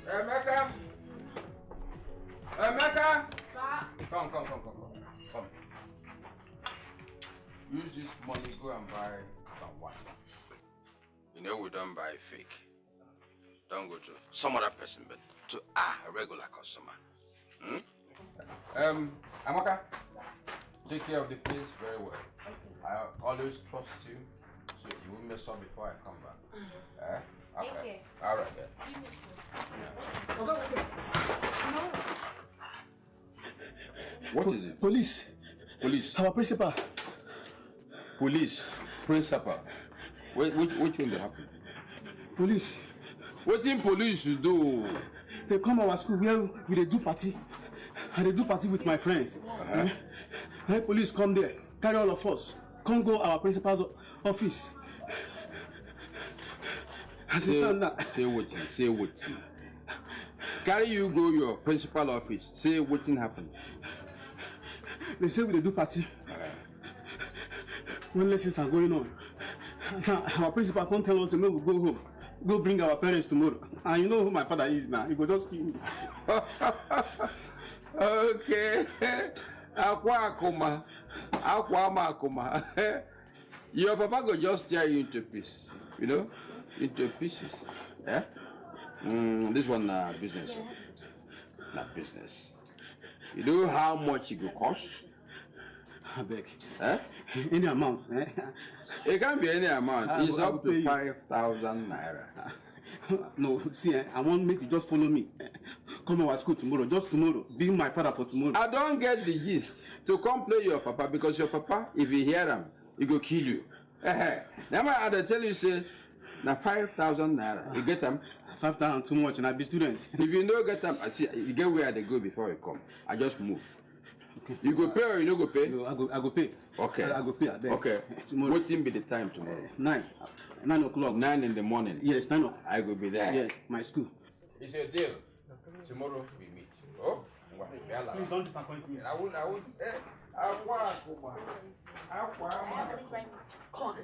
Emeka! Emeka! Sir? Come. Use this money, go and buy some wine. You know we don't buy fake. Don't go to some other person, but to a regular customer. Amaka, take care of the place very well. Okay. I always trust you, so you won't mess up before I come back. Okay. Okay. All right then. What is it? Police. Our principal. Police. Principal. Which one they happen? Police. What in police you do? They come our school where we dey do party. And they do party with my friends. And police come there, carry all of us, come go our principal's office. Say what? Carry you go your principal office. Say what happened. They say we dey do party. When lessons are going on. Our principal can't tell us, maybe we go home. Go bring our parents tomorrow. And you know who my father is now. He will just kill me. Okay. Akuma. Your papa go just tear you into pieces. You know? Into pieces. Yeah? This one business. Not business. You know how much it will cost? I beg. Any amount. It can't be any amount. It's up to 5,000 naira. No, see, I want make you just follow me. Come to our school tomorrow, just tomorrow. Be my father for tomorrow. I don't get the gist to come play your papa because your papa, if you hear him, he go kill you. Now I tell you, say, now 5,000 naira. You get them? 5,000 too much, and I be student. If you don't get them, I see you get where they go before you come. I just move. Okay. You go pay or you no go pay? No, I go pay. Okay. I go pay. Okay. Tomorrow. What time be the time tomorrow? 9 o'clock. 9 in the morning. Yes, 9 o'clock. I will be there. Yes, my school. It's a deal. Tomorrow we meet. Oh, please don't disappoint me. I would. Come on.